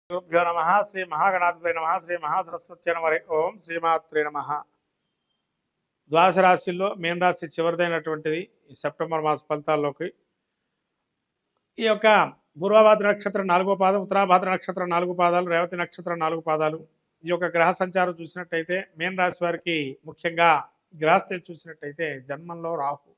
గురుభ్యో నమ శ్రీ మహాగణాధిపతయ నమ శ్రీ మహాసరస్వత్యై నమ ఓం శ్రీమాత్రే నమ. ద్వాదశ రాశుల్లో మేన్ రాశి చివరిదైనటువంటిది ఈ సెప్టెంబర్ మాస ఫలితాల్లోకి ఈ యొక్క పూర్వభాద్ర నక్షత్రం 4వ పాదం, ఉత్తరాభాద్ర నక్షత్రం 4 పాదాలు, రేవతి నక్షత్రం 4 పాదాలు. ఈ యొక్క గ్రహ సంచారం చూసినట్టయితే మేన్ రాశి వారికి ముఖ్యంగా గ్రహస్థితి చూసినట్టయితే జన్మంలో రాహు,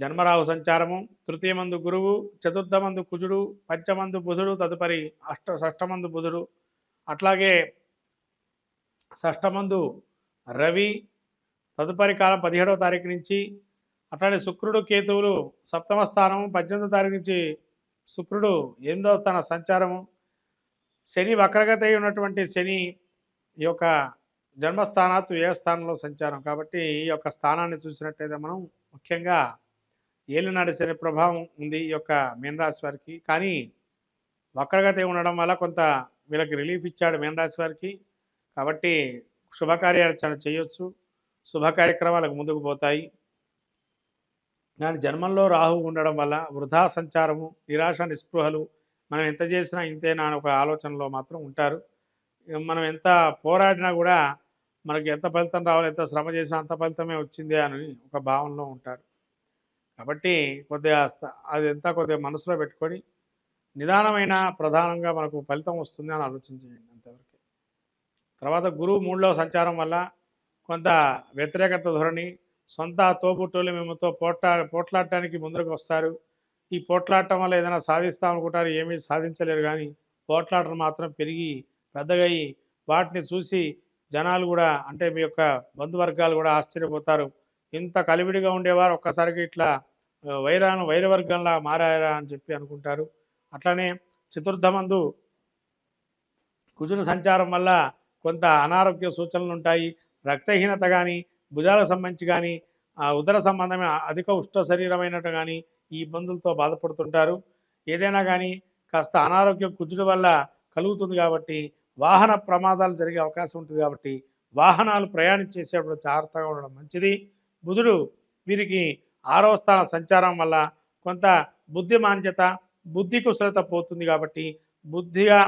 జన్మరాహు సంచారము, తృతీయమందు గురువు, చతుర్థమందు కుజుడు, పంచమందు బుధుడు, తదుపరి షష్టమందు బుధుడు, అట్లాగే షష్టమందు రవి, తదుపరి కాలం 17వ తారీఖు నుంచి. అట్లాగే శుక్రుడు కేతువులు సప్తమ స్థానము, 18వ తారీఖు నుంచి శుక్రుడు 8వ స్థాన సంచారము. శని వక్రగతి ఉన్నటువంటి శని ఈ యొక్క జన్మస్థానాత్తు ఏ స్థానంలో సంచారం కాబట్టి ఈ యొక్క స్థానాన్ని చూసినట్టయితే మనం ముఖ్యంగా ఏలినాటి శని ప్రభావం ఉంది ఈ యొక్క మీనరాశి వారికి. కానీ వక్రగతి ఉండడం వల్ల కొంత వీళ్ళకి రిలీఫ్ ఇచ్చాడు మీనరాశి వారికి. కాబట్టి శుభకార్యాలు చాలా చేయొచ్చు, శుభ కార్యక్రమాలకు ముందుకు పోతాయి. కానీ జన్మంలో రాహు ఉండడం వల్ల వృధా సంచారము, నిరాశ, నిస్పృహలు, మనం ఎంత చేసినా ఇంతేనా అని ఒక ఆలోచనలో మాత్రం ఉంటారు. మనం ఎంత పోరాడినా కూడా మనకి ఎంత ఫలితం రావాలి, ఎంత శ్రమ చేసినా అంత ఫలితమే వచ్చిందే అని ఒక భావనలో ఉంటారు. కాబట్టి కొద్దిగా అదంతా కొద్దిగా మనసులో పెట్టుకొని నిదానమైన ప్రధానంగా మనకు ఫలితం వస్తుంది అని ఆలోచించండి అంతవరకు. తర్వాత గురువు 3లో సంచారం వల్ల కొంత వ్యతిరేకత ధోరణి, సొంత తోబుట్టులు మేముతో పోట్లాడటానికి ముందుకు వస్తారు. ఈ పోట్లాడటం వల్ల ఏదైనా సాధిస్తామనుకుంటారు, ఏమీ సాధించలేరు. కానీ పోట్లాటలు మాత్రం పెరిగి పెద్దగయ్యి వాటిని చూసి జనాలు కూడా అంటే మీ యొక్క బంధువర్గాలు కూడా ఆశ్చర్యపోతారు. ఇంత కలివిడిగా ఉండేవారు ఒక్కసారికి ఇట్లా వైరవర్గంలా మారారా అని చెప్పి అనుకుంటారు. అట్లనే చతుర్థమందు కుజుని సంచారం వల్ల కొంత అనారోగ్య సూచనలు ఉంటాయి. రక్తహీనత కానీ, భుజాలకు సంబంధించి కానీ, ఉదర సంబంధమైన అధిక ఉష్ణ శరీరమైనట్టు కానీ ఈ ఇబ్బందులతో బాధపడుతుంటారు. ఏదైనా కానీ కాస్త అనారోగ్యం కుజుడి వల్ల కలుగుతుంది కాబట్టి వాహన ప్రమాదాలు జరిగే అవకాశం ఉంటుంది. కాబట్టి వాహనాలు ప్రయాణం చేసేటప్పుడు జాగ్రత్తగా ఉండడం మంచిది. బుధుడు వీరికి 6వ స్థాన సంచారం వల్ల కొంత బుద్ధిమాంద్యత, బుద్ధి కుశలత పోతుంది. కాబట్టి బుద్ధిగా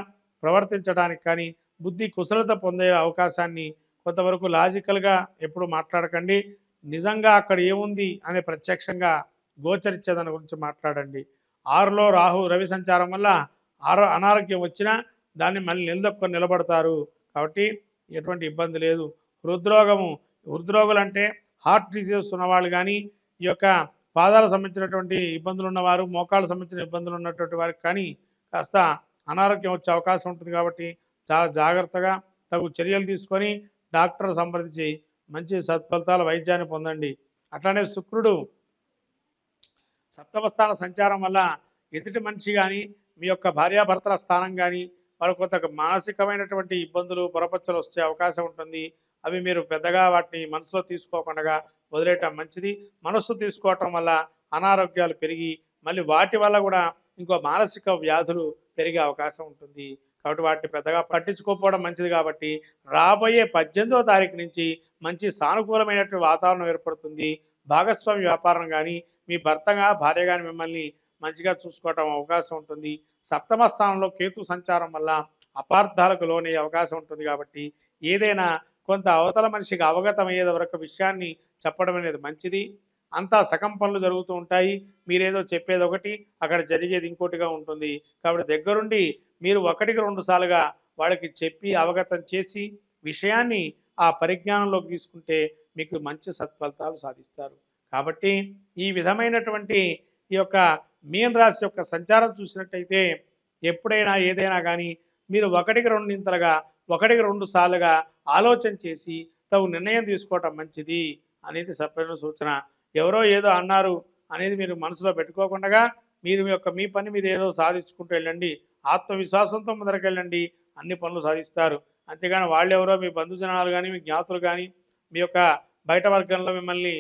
ప్రవర్తించడానికి కానీ, బుద్ధి కుశలత పొందే అవకాశాన్ని కొంతవరకు లాజికల్గా ఎప్పుడు మాట్లాడకండి. నిజంగా అక్కడ ఏముంది అనే ప్రత్యక్షంగా గోచరించేదాని గురించి మాట్లాడండి. 6లో రాహు రవి సంచారం వల్ల అనారోగ్యం వచ్చినా దాన్ని మళ్ళీ నిలదొక్కుని నిలబడతారు. కాబట్టి ఎటువంటి ఇబ్బంది లేదు. హృద్రోగులు అంటే హార్ట్ డిసీజెస్ ఉన్నవాళ్ళు కానీ, ఈ యొక్క పాదాలకు సంబంధించినటువంటి ఇబ్బందులు ఉన్నవారు, మోకాళ్ళకు సంబంధించిన ఇబ్బందులు ఉన్నటువంటి వారికి కానీ కాస్త అనారోగ్యం వచ్చే అవకాశం ఉంటుంది. కాబట్టి చాలా జాగ్రత్తగా తగు చర్యలు తీసుకొని డాక్టర్ సంప్రదించి మంచి సత్ఫలితాల వైద్యాన్ని పొందండి. అట్లానే శుక్రుడు సప్తమ స్థాన సంచారం వల్ల ఎదుటి మనిషి కానీ, మీ యొక్క భార్యాభర్తల స్థానం కానీ వాళ్ళ కొంత మానసికమైనటువంటి ఇబ్బందులు, పొరపచ్చలు వచ్చే అవకాశం ఉంటుంది. అవి మీరు పెద్దగా వాటిని మనసులో తీసుకోకుండా వదిలేయటం మంచిది. మనస్సు తీసుకోవటం వల్ల అనారోగ్యాలు పెరిగి మళ్ళీ వాటి వల్ల కూడా ఇంకో మానసిక వ్యాధులు పెరిగే అవకాశం ఉంటుంది. కాబట్టి వాటిని పెద్దగా పట్టించుకోకపోవడం మంచిది. కాబట్టి రాబోయే 18వ తారీఖు నుంచి మంచి సానుకూలమైనటువంటి వాతావరణం ఏర్పడుతుంది. భాగస్వామి వ్యాపారం కానీ, మీ భర్తగా భార్య కానీ మిమ్మల్ని మంచిగా చూసుకోవటం అవకాశం ఉంటుంది. సప్తమ స్థానంలో కేతు సంచారం వల్ల అపార్థాలకు లోనే అవకాశం ఉంటుంది. కాబట్టి ఏదైనా కొంత అవతల మనిషికి అవగతమయ్యేది వరకు విషయాన్ని చెప్పడం అనేది మంచిది. అంతా సగం పనులు జరుగుతూ ఉంటాయి. మీరేదో చెప్పేది ఒకటి, అక్కడ జరిగేది ఇంకోటిగా ఉంటుంది. కాబట్టి దగ్గరుండి మీరు 1-2 సార్లుగా వాళ్ళకి చెప్పి అవగతం చేసి విషయాన్ని ఆ పరిజ్ఞానంలోకి తీసుకుంటే మీకు మంచి సత్ఫలితాలు సాధిస్తారు. కాబట్టి ఈ విధమైనటువంటి ఈ యొక్క మీన రాశి యొక్క సంచారం చూసినట్టయితే ఎప్పుడైనా ఏదైనా కానీ మీరు 1-2 సార్లుగా ఆలోచన చేసి తగు నిర్ణయం తీసుకోవటం మంచిది అనేది సరైన సూచన. ఎవరో ఏదో అన్నారు అనేది మీరు మనసులో పెట్టుకోకుండా మీరు మీ పని మీద ఏదో సాధించుకుంటూ వెళ్ళండి. ఆత్మవిశ్వాసంతో ముందరకెళ్ళండి, అన్ని పనులు సాధిస్తారు. అంతేగాని వాళ్ళెవరో మీ బంధుజనాలు కానీ, మీ జ్ఞాతులు కానీ, మీ యొక్క బయట వర్గంలో మిమ్మల్ని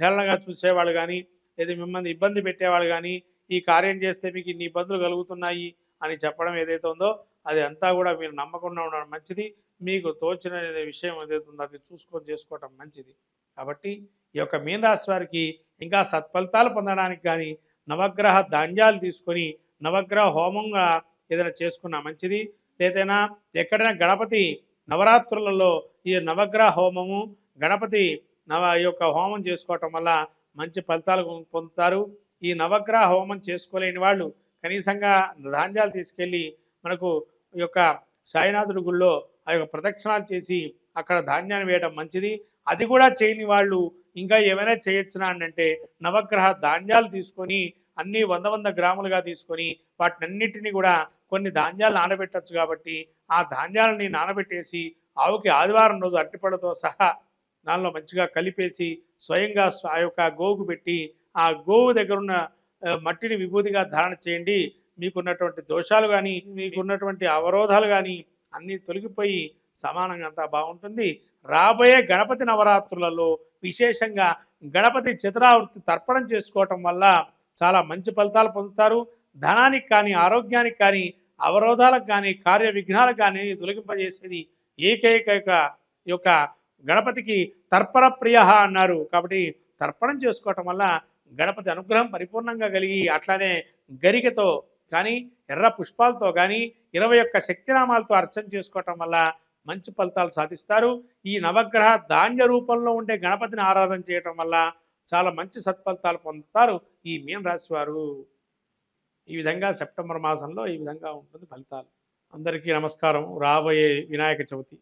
హేళనగా చూసేవాళ్ళు కానీ, లేదా మిమ్మల్ని ఇబ్బంది పెట్టేవాళ్ళు కానీ, ఈ కార్యం చేస్తే మీకు ఇన్ని ఇబ్బందులు కలుగుతున్నాయి అని చెప్పడం ఏదైతే ఉందో అది అంతా కూడా మీరు నమ్మకుండా ఉండడం మంచిది. మీకు తోచిన విషయం ఏదైతే ఉందో అది చూసుకొని చేసుకోవటం మంచిది. కాబట్టి ఈ యొక్క మీన రాశి వారికి ఇంకా సత్ఫలితాలు పొందడానికి కానీ నవగ్రహ ధాన్యాలు తీసుకొని నవగ్రహ హోమంగా ఏదైనా చేసుకున్నా మంచిది. ఏదైనా ఎక్కడైనా గణపతి నవరాత్రులలో ఈ నవగ్రహ హోమము గణపతి ఈ యొక్క హోమం చేసుకోవటం వల్ల మంచి ఫలితాలు పొందుతారు. ఈ నవగ్రహ హోమం చేసుకోలేని వాళ్ళు కనీసంగా ధాన్యాలు తీసుకెళ్ళి మనకు ఈ యొక్క సాయినాథుడి గుళ్ళో ఆ యొక్క ప్రదక్షిణాలు చేసి అక్కడ ధాన్యాన్ని వేయడం మంచిది. అది కూడా చేయని వాళ్ళు ఇంకా ఏమైనా చేయొచ్చునా అంటే నవగ్రహ ధాన్యాలు తీసుకొని అన్నీ 100 గ్రాములుగా తీసుకొని వాటినన్నిటినీ కూడా కొన్ని ధాన్యాలు నానబెట్టచ్చు. కాబట్టి ఆ ధాన్యాలని నానబెట్టేసి ఆవుకి ఆదివారం రోజు అరటిపళ్ళతో సహా దానిలో మంచిగా కలిపేసి స్వయంగా ఆ యొక్క గోవుకు పెట్టి ఆ గోవు దగ్గర ఉన్న మట్టిని విభూతిగా ధారణ చేయండి. మీకున్నటువంటి దోషాలు కానీ మీకున్నటువంటి అవరోధాలు కానీ అన్నీ తొలగిపోయి సమానంగా అంతా బాగుంటుంది. రాబోయే గణపతి నవరాత్రులలో విశేషంగా గణపతి చతురావృత్తి తర్పణం చేసుకోవటం వల్ల చాలా మంచి ఫలితాలు పొందుతారు. ధనానికి కానీ ఆరోగ్యానికి కానీ అవరోధాలకు కానీ కార్య విఘ్నాలకు కానీ తొలగింపజేసేది ఏకైక యొక్క గణపతికి తర్పణ ప్రియ అన్నారు. కాబట్టి తర్పణం చేసుకోవటం వల్ల గణపతి అనుగ్రహం పరిపూర్ణంగా కలిగి అట్లానే గరికతో కానీ ఎర్ర పుష్పాలతో కానీ 21 శక్తినామాలతో అర్చన చేసుకోవటం వల్ల మంచి ఫలితాలు సాధిస్తారు. ఈ నవగ్రహ ధాన్య రూపంలో ఉండే గణపతిని ఆరాధన చేయటం వల్ల చాలా మంచి సత్ఫలితాలు పొందుతారు ఈ మీన రాశి వారు. ఈ విధంగా సెప్టెంబర్ మాసంలో ఈ విధంగా ఉంటుంది ఫలితాలు. అందరికీ నమస్కారం. రాబోయే వినాయక చవితి,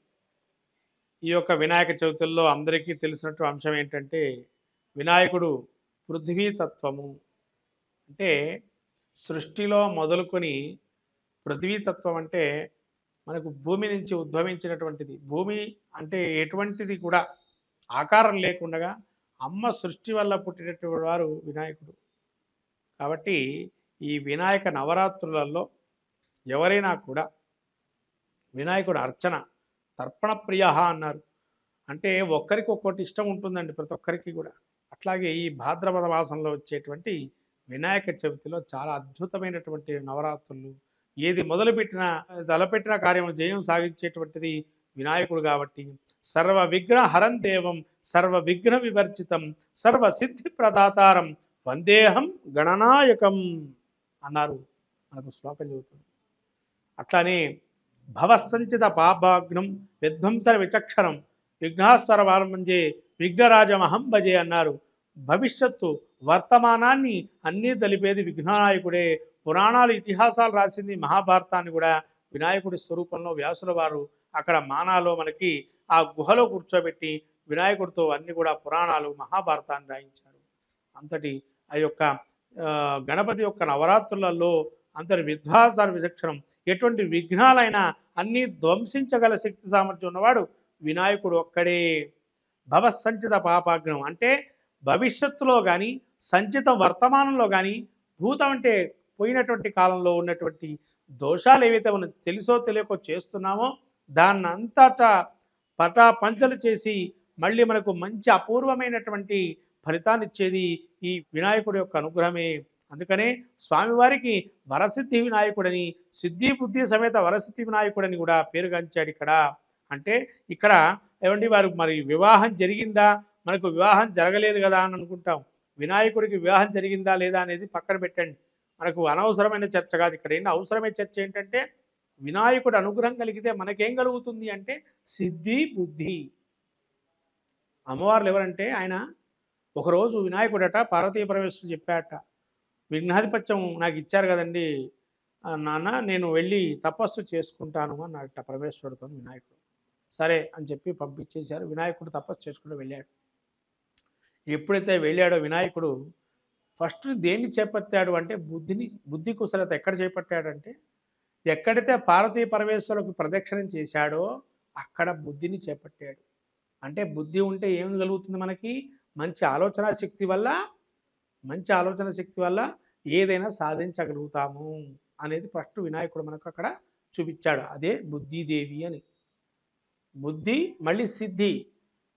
ఈ యొక్క వినాయక చవితుల్లో అందరికీ తెలిసినట్టు అంశం ఏంటంటే వినాయకుడు పృథ్వీతత్వము. అంటే సృష్టిలో మొదలుకొని పృథ్వీతత్వం అంటే మనకు భూమి నుంచి ఉద్భవించినటువంటిది. భూమి అంటే ఎటువంటిది కూడా ఆకారం లేకుండా అమ్మ సృష్టి వల్ల పుట్టినటువంటి వారు వినాయకుడు. కాబట్టి ఈ వినాయక నవరాత్రులలో ఎవరైనా కూడా వినాయకుడు అర్చన తర్పణ ప్రియ అన్నారు. అంటే ఒక్కరికి ఒక్కటి ఇష్టం ఉంటుందండి ప్రతి ఒక్కరికి కూడా. అట్లాగే ఈ భాద్రపద మాసంలో వచ్చేటువంటి వినాయక చవితిలో చాలా అద్భుతమైనటువంటి నవరాత్రులు. ఏది మొదలుపెట్టినా తలపెట్టిన కార్యం జయం సాగించేటువంటిది వినాయకుడు. కాబట్టి సర్వ విఘ్న హరం దేవం సర్వ విఘ్న వివర్జితం సర్వ సిద్ధి ప్రదాతారం వందేహం గణనాయకం అన్నారు. మనకు శ్లోకం చెబుతుంది. అట్లానే భవసంచిత పాపాగ్నం విధ్వంసర విచక్షణం విఘ్నాస్వర వారంభంజే విఘ్నరాజమహం భజే అన్నారు. భవిష్యత్తు వర్తమానాన్ని అన్నీ తెలిపేది విఘ్ననాయకుడే. పురాణాలు ఇతిహాసాలు రాసింది మహాభారతాన్ని కూడా వినాయకుడి స్వరూపంలో వ్యాసుల వారు అక్కడ మానాలో మనకి ఆ గుహలో కూర్చోబెట్టి వినాయకుడితో అన్ని కూడా పురాణాలు మహాభారతాన్ని రాయించారు. అంతటి ఆ యొక్క గణపతి యొక్క నవరాత్రులలో అంతటి విధ్వాసార విచక్షణం ఎటువంటి విఘ్నాలైనా అన్నీ ధ్వంసించగల శక్తి సామర్థ్యం ఉన్నవాడు వినాయకుడు ఒక్కడే. భవసంచిత పాపాగ్నం అంటే భవిష్యత్తులో కానీ సంచిత వర్తమానంలో కానీ భూతం అంటే పోయినటువంటి కాలంలో ఉన్నటువంటి దోషాలు ఏవైతే మనం తెలుసో తెలియకో చేస్తున్నామో దాన్ని అంతటా పటాపంచలు చేసి మళ్ళీ మనకు మంచి అపూర్వమైనటువంటి ఫలితాన్ని ఇచ్చేది ఈ వినాయకుడి యొక్క అనుగ్రహమే. అందుకనే స్వామివారికి వరసిద్ధి వినాయకుడని సిద్ధి బుద్ధి సమేత వరసిద్ధి వినాయకుడని కూడా పేరుగాంచాడు ఇక్కడ. అంటే ఇక్కడ ఏమండి వారు మరి వివాహం జరిగిందా, మనకు వివాహం జరగలేదు కదా అని అనుకుంటాం. వినాయకుడికి వివాహం జరిగిందా లేదా అనేది పక్కన పెట్టండి, మనకు అనవసరమైన చర్చ కాదు. ఇక్కడ ఏంటి అవసరమైన చర్చ ఏంటంటే వినాయకుడు అనుగ్రహం కలిగితే మనకేం కలుగుతుంది అంటే సిద్ధి బుద్ధి. అమ్మవార్లు ఎవరంటే ఆయన ఒకరోజు వినాయకుడట పార్వతీ పరమేశ్వరుడు చెప్పాట, విఘ్నాధిపత్యం నాకు ఇచ్చారు కదండి నాన్న, నేను వెళ్ళి తపస్సు చేసుకుంటాను అన్నట పరమేశ్వరుడితో వినాయకుడు. సరే అని చెప్పి పంపించేశారు. వినాయకుడు తపస్సు చేసుకుంటూ వెళ్ళాడు. ఎప్పుడైతే వెళ్ళాడో వినాయకుడు ఫస్ట్ దేన్ని చేపట్టాడు అంటే బుద్ధి కుశలత ఎక్కడ చేపట్టాడంటే ఎక్కడైతే పార్వతీ పరమేశ్వరులకు ప్రదక్షిణం చేశాడో అక్కడ బుద్ధిని చేపట్టాడు. అంటే బుద్ధి ఉంటే ఏం కలుగుతుంది మనకి, మంచి ఆలోచన శక్తి వల్ల ఏదైనా సాధించగలుగుతాము అనేది ఫస్ట్ వినాయకుడు మనకు అక్కడ చూపించాడు. అదే బుద్ధిదేవి అని. బుద్ధి మళ్ళీ సిద్ధి.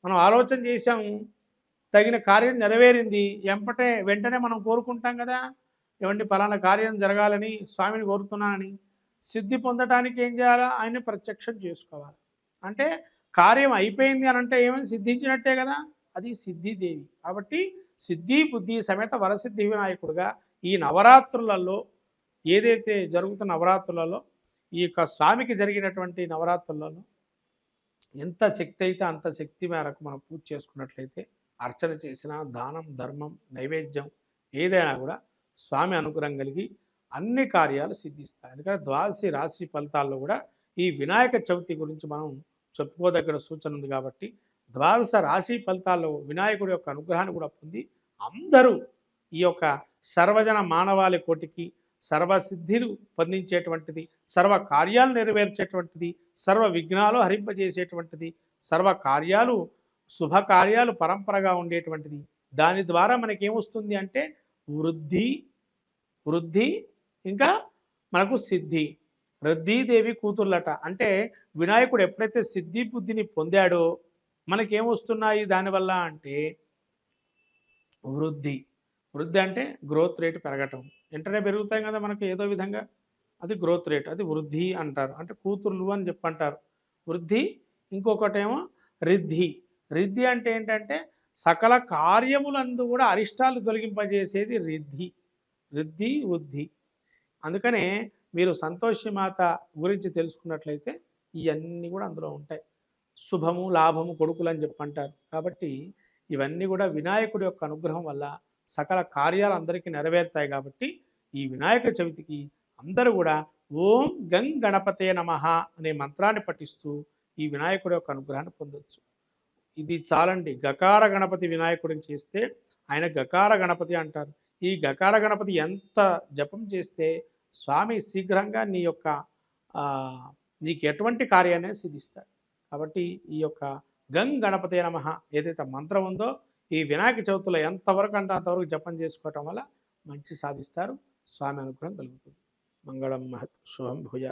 మనం ఆలోచన చేశాము, తగిన కార్యం నెరవేరింది, వెంటనే మనం కోరుకుంటాం కదా, ఏమండి ఫలానా కార్యం జరగాలని స్వామిని కోరుతున్నానని. సిద్ధి పొందటానికి ఏం చేయాలా, ఆయన్ని ప్రత్యక్షం చేసుకోవాలి. అంటే కార్యం అయిపోయింది అని అంటే ఏమైనా సిద్ధించినట్టే కదా, అది సిద్ధిదేవి. కాబట్టి సిద్ధి బుద్ధి సమేత వరసిద్ధి వినాయకుడుగా ఈ నవరాత్రులలో ఏదైతే జరుగుతున్న నవరాత్రులలో ఈ యొక్క స్వామికి జరిగినటువంటి నవరాత్రులలో ఎంత శక్తి అయితే అంత శక్తి మేరకు మనం పూజ చేసుకున్నట్లయితే, అర్చన చేసిన, దానం, ధర్మం, నైవేద్యం ఏదైనా కూడా స్వామి అనుగ్రహం కలిగి అన్ని కార్యాలు సిద్ధిస్తాయి. అందుకని ద్వాదశి రాశి ఫలితాల్లో కూడా ఈ వినాయక చవితి గురించి మనం చెప్పుకోదగిన సూచన ఉంది. కాబట్టి ద్వాదశ రాశి ఫలితాల్లో వినాయకుడి యొక్క అనుగ్రహాన్ని కూడా పొంది అందరూ ఈ యొక్క సర్వజన మానవాళి కోటికి సర్వసిద్ధిలు పొందించేటువంటిది, సర్వ కార్యాలు నెరవేర్చేటువంటిది, సర్వ విఘ్నాలు హరింపజేసేటువంటిది, సర్వ కార్యాలు శుభకార్యాలు పరంపరగా ఉండేటువంటిది. దాని ద్వారా మనకేమొస్తుంది అంటే వృద్ధి ఇంకా మనకు సిద్ధి. వృద్ధిదేవి కూతుర్లట. అంటే వినాయకుడు ఎప్పుడైతే సిద్ధి బుద్ధిని పొందాడో మనకేమొస్తున్నాయి దానివల్ల అంటే వృద్ధి అంటే గ్రోత్ రేట్ పెరగటం. వెంటనే పెరుగుతాయి కదా మనకు ఏదో విధంగా, అది గ్రోత్ రేట్, అది వృద్ధి అంటారు. అంటే కూతుర్లు అని చెప్పంటారు. వృద్ధి. ఇంకొకటేమో రిద్ధి అంటే ఏంటంటే సకల కార్యములందు కూడా అరిష్టాలు తొలగింపజేసేది వృద్ధి. అందుకనే మీరు సంతోషి మాత గురించి తెలుసుకున్నట్లయితే ఇవన్నీ కూడా అందులో ఉంటాయి. శుభము, లాభము, కొడుకులు అని చెప్పంటారు. కాబట్టి ఇవన్నీ కూడా వినాయకుడి యొక్క అనుగ్రహం వల్ల సకల కార్యాలు అందరికీ నెరవేరుతాయి. కాబట్టి ఈ వినాయక చవితికి అందరూ కూడా ఓం గం గణపతే నమః అనే మంత్రాన్ని పఠిస్తూ ఈ వినాయకుడి యొక్క అనుగ్రహాన్ని పొందొచ్చు. ఇది చాలండి. గకార గణపతి వినాయకుడిని చేస్తే ఆయన గకార గణపతి అంటారు. ఈ గకార గణపతి ఎంత జపం చేస్తే స్వామి శీఘ్రంగా నీకు ఎటువంటి కార్యాన్ని సిద్ధిస్తాడు. కాబట్టి ఈ యొక్క గం గణపతే నమః ఏదైతే మంత్రం ఉందో ఈ వినాయక చవితిలో ఎంతవరకు అంటే అంతవరకు జపం చేసుకోవటం వల్ల మంచి సాధిస్తారు. స్వామి అనుగ్రహం కలుగుతుంది. మంగళం మహత్ శుభం భూయా.